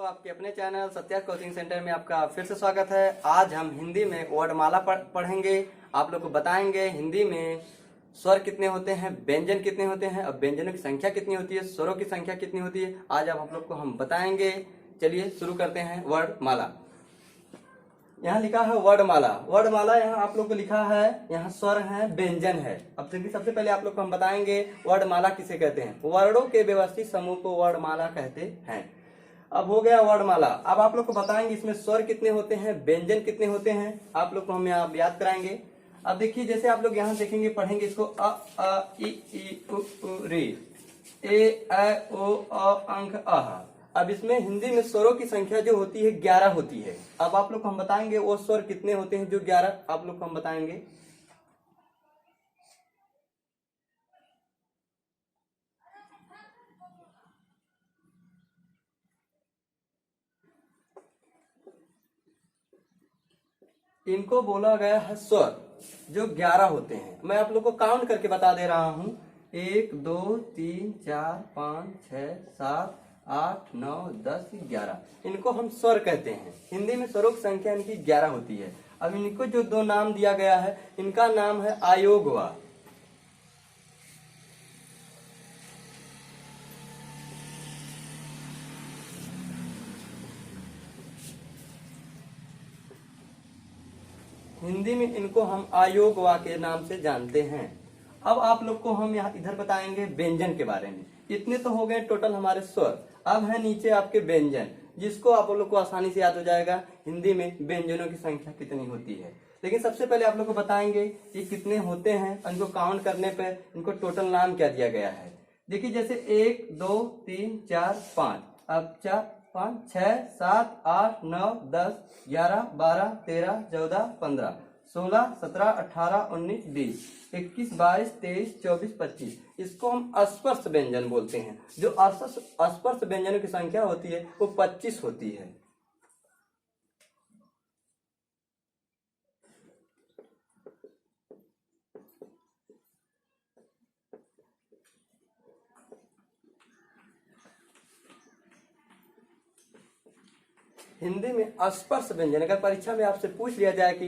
आपके अपने channel Satya coaching centre में आपका फिर से स्वागत है। आज हम हिंदी में वर्णमाला पढ़ेंगे। आप लोग को बताएंगे हिंदी में स्वर कितने होते हैं, व्यंजन कितने होते हैं और व्यंजनों की संख्या कितनी होती है, स्वरों की संख्या कितनी होती है। आज आप लोग को हम बताएंगे। चलिए शुरू करते हैं। वर्णमाला, यहाँ लिखा है वर्णमाला। वर्णमाला यहाँ आप लोग को लिखा है, यहाँ स्वर है, व्यंजन है। अब चलिए सबसे पहले आप लोग को हम बताएंगे वर्णमाला किसे कहते हैं। वर्णों के व्यवस्थित समूह को वर्णमाला कहते हैं। अब हो गया वर्णमाला। अब आप लोग को बताएंगे इसमें स्वर कितने होते हैं, व्यंजन कितने होते हैं, आप लोग को हम यहाँ याद कराएंगे। अब देखिए जैसे आप लोग यहाँ देखेंगे, पढ़ेंगे इसको अ ई उ रे, ए ओ अंक अह। अब इसमें हिंदी में स्वरों की संख्या जो होती है 11 होती है। अब आप लोग को हम बताएंगे वो स्वर कितने होते हैं जो 11 आप लोग को हम बताएंगे। इनको बोला गया है स्वर जो 11 होते हैं। मैं आप लोग को काउंट करके बता दे रहा हूं। 1 2 3 4 5 6 7 8 9 10 11। इनको हम स्वर कहते हैं। हिंदी में स्वरों की संख्या इनकी 11 होती है। अब इनको जो दो नाम दिया गया है, इनका नाम है आयोगवा। हिंदी में इनको हम आयोगवा के नाम से जानते हैं। अब आप लोग को हम यहाँ इधर बताएंगे व्यंजन के बारे में। इतने तो हो गए टोटल हमारे स्वर। अब है नीचे आपके व्यंजन, जिसको आप लोग को आसानी से याद हो जाएगा हिंदी में व्यंजनों की संख्या कितनी होती है। लेकिन सबसे पहले आप लोग को बताएंगे ये कितने होते हैं। इनको काउंट करने पर इनको टोटल नाम क्या दिया गया है। देखिए जैसे 1 2 3 4 5। अब 4 5 6 7 8 9 10 11 12 13 14 15 16 17 18 19 20 21 22 23 24 25। इसको हम अस्पर्श व्यंजन बोलते हैं। जो अस्पर्श व्यंजनों की संख्या होती है वो 25 होती है। हिंदी में अस्पर्श व्यंजन, अगर परीक्षा में आपसे पूछ लिया जाए कि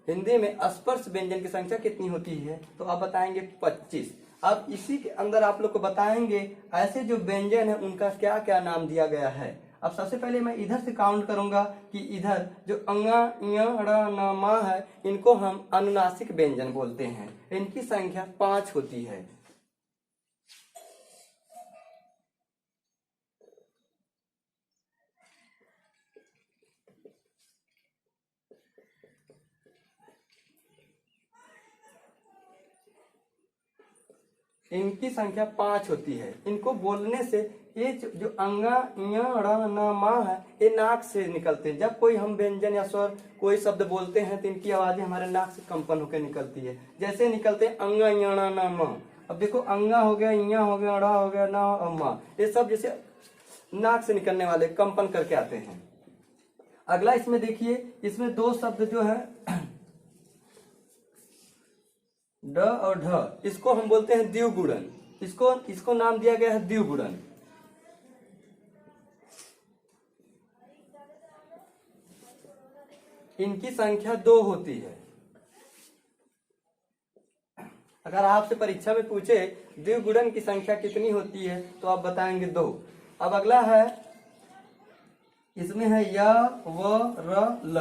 हिंदी में अस्पर्श व्यंजन की संख्या कितनी होती है, तो आप बताएंगे 25। अब इसी के अंदर आप लोग को बताएंगे ऐसे जो व्यंजन है उनका क्या क्या नाम दिया गया है। अब सबसे पहले मैं इधर से काउंट करूंगा कि इधर जो अंगा य ड़ न म है, इनको हम अनुनासिक व्यंजन बोलते हैं। इनकी संख्या 5 होती है। इनकी संख्या 5 होती है। इनको बोलने से ये जो अंगा य ड़ न म है, ये नाक से निकलते हैं। जब कोई हम व्यंजन या स्वर कोई शब्द बोलते हैं तो इनकी आवाजें हमारे नाक से कंपन होकर निकलती है। जैसे निकलते हैं अंगा य ण न म। अब देखो अंगा हो गया, य हो गया, ड़ हो गया, न म, ये सब जैसे नाक से निकलने वाले कंपन करके आते हैं। अगला इसमें देखिए, इसमें दो शब्द जो है ड और ढ, इसको हम बोलते हैं द्विगुणन। इसको नाम दिया गया है द्विगुणन। इनकी संख्या 2 होती है। अगर आपसे परीक्षा में पूछे द्विगुणन की संख्या कितनी होती है तो आप बताएंगे 2। अब अगला है, इसमें है य व र ल।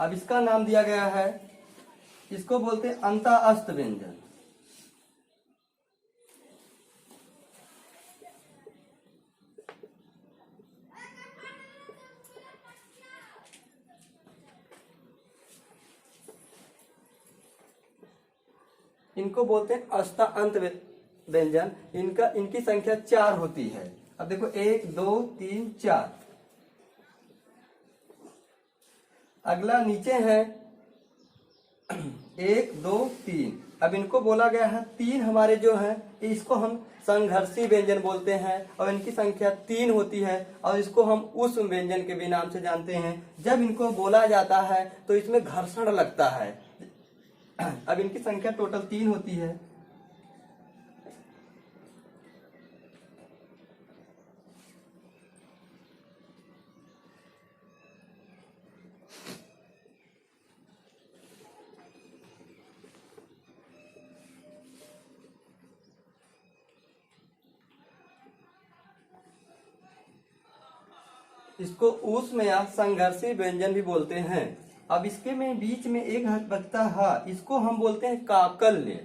अब इसका नाम दिया गया है, इसको बोलते हैं अंतःअस्त व्यंजन। इनको बोलते हैं अस्ता अंत व्यंजन। इनकी संख्या 4 होती है। अब देखो 1 2 3 4। अगला नीचे है 1 2 3। अब इनको बोला गया है 3 हमारे जो है, इसको हम संघर्षी व्यंजन बोलते हैं और इनकी संख्या 3 होती है। और इसको हम उस व्यंजन के भी नाम से जानते हैं। जब इनको बोला जाता है तो इसमें घर्षण लगता है। अब इनकी संख्या टोटल 3 होती है। इसको ऊष्म या संघर्षी व्यंजन भी बोलते हैं। अब इसके में बीच में एक बचता है, इसको हम बोलते हैं काकल्य।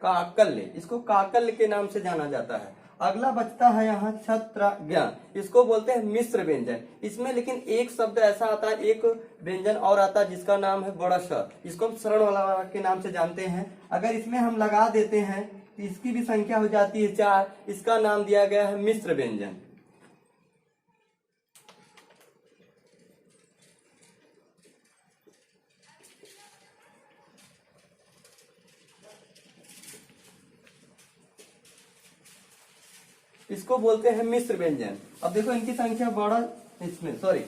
काकल्य, इसको काकल्य के नाम से जाना जाता है। अगला बचता है यहाँ छत्रज्ञ, इसको बोलते हैं मिश्र व्यंजन। इसमें लेकिन एक शब्द ऐसा आता है, एक व्यंजन और आता है जिसका नाम है बड़ा श, इसको हम शरण वाला के नाम से जानते हैं। अगर इसमें हम लगा देते हैं तो इसकी भी संख्या हो जाती है 4, इसका नाम दिया गया है मिश्र व्यंजन। इसको बोलते हैं मिश्र व्यंजन। अब देखो इनकी संख्या बड़ा, इसमें सॉरी,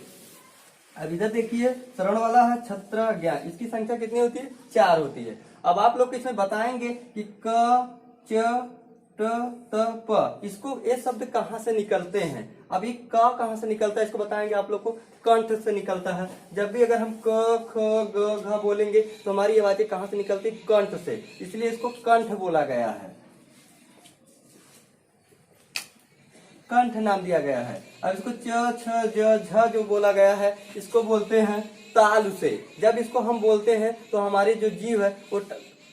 अब इधर देखिए शरण वाला है छत्रज्ञ, इसकी संख्या कितनी होती है? 4 होती है। अब आप लोग इसमें बताएंगे कि क च ट त प, इसको ये शब्द कहाँ से निकलते हैं। अब ये क कहाँ से निकलता है इसको बताएंगे आप लोग को, कंठ से निकलता है। जब भी अगर हम क ख ग घ बोलेंगे तो हमारी आवाजें कहाँ से निकलती है? कंठ से, इसलिए इसको कंठ बोला गया है, कंठ नाम दिया गया है। अब इसको च छ ज झ जो बोला गया है इसको बोलते हैं तालु से। जब इसको हम बोलते हैं तो हमारी जो जीव है वो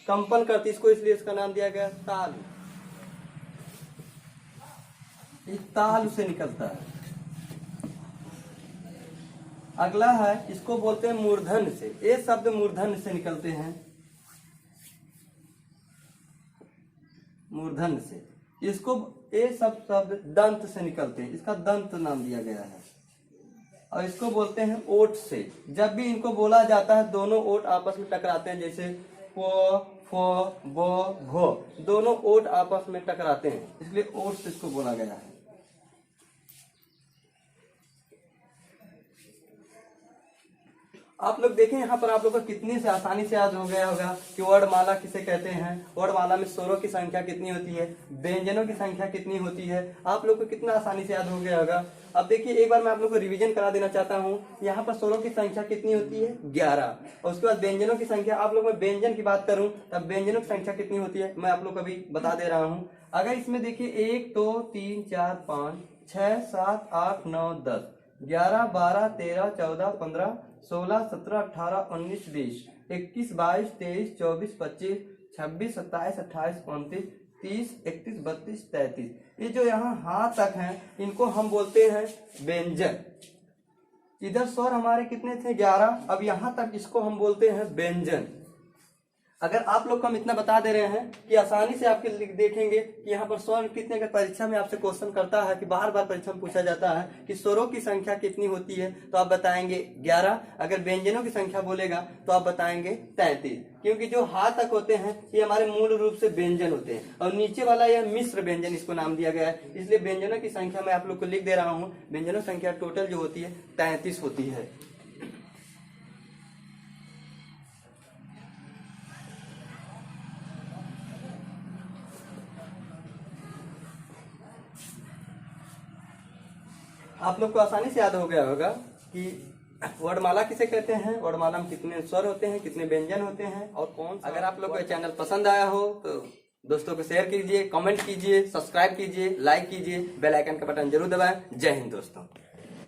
कंपन करती है इसको, इसलिए इसका नाम दिया गया तालु। ये तालु से निकलता है। अगला है, इसको बोलते हैं मूर्धन्य से। ये शब्द मूर्धन्य से निकलते हैं, मूर्धन्य से। इसको ये सब शब्द दंत से निकलते हैं, इसका दंत नाम दिया गया है। और इसको बोलते हैं ओठ से। जब भी इनको बोला जाता है दोनों ओठ आपस में टकराते हैं, जैसे प फ ब भ, दोनों ओठ आपस में टकराते हैं, इसलिए ओठ से इसको बोला गया है। आप लोग देखें यहाँ पर आप लोग को कितनी से आसानी से याद हो गया होगा कि वर्णमाला किसे कहते हैं, वर्णमाला में स्वरों की संख्या कितनी होती है, व्यंजनों की संख्या कितनी होती है, आप लोग को कितना आसानी से याद हो गया होगा। अब देखिए एक बार मैं आप लोग को रिवीजन करा देना चाहता हूँ। यहाँ पर स्वरों की संख्या कितनी होती है? 11। और उसके बाद व्यंजनों की संख्या, आप लोग में व्यंजन की बात करूँ तब व्यंजनों की संख्या कितनी होती है मैं आप लोग को अभी बता दे रहा हूँ। अगर इसमें देखिए 1 2 3 4 5 6 7 8 9 10 11 12 13 14 15 16 17 18 19 20 21 22 23 24 25 26 27 28 29 30 31 32 33, ये जो यहाँ हाथ तक हैं इनको हम बोलते हैं व्यंजन। इधर स्वर हमारे कितने थे? 11। अब यहाँ तक इसको हम बोलते हैं व्यंजन। अगर आप लोग को हम इतना बता दे रहे हैं कि आसानी से आपके देखेंगे कि यहाँ पर स्वर कितने का परीक्षा में आपसे क्वेश्चन करता है कि बार बार परीक्षा में पूछा जाता है कि स्वरों की संख्या कितनी होती है, तो आप बताएंगे 11। अगर व्यंजनों की संख्या बोलेगा तो आप बताएंगे 33, क्योंकि जो हाथ तक होते हैं ये हमारे मूल रूप से व्यंजन होते हैं और नीचे वाला यह मिश्र व्यंजन इसको नाम दिया गया है। इसलिए व्यंजनों की संख्या मैं आप लोग को लिख दे रहा हूँ। व्यंजनों की संख्या टोटल जो होती है 33 होती है। आप लोग को आसानी से याद हो गया होगा कि वर्णमाला किसे कहते हैं, वर्णमाला में कितने स्वर होते हैं, कितने व्यंजन होते हैं और कौन। अगर आप लोग को चैनल पसंद आया हो तो दोस्तों को शेयर कीजिए, कमेंट कीजिए, सब्सक्राइब कीजिए, लाइक कीजिए, बेल आइकन का बटन जरूर दबाएं। जय हिंद दोस्तों।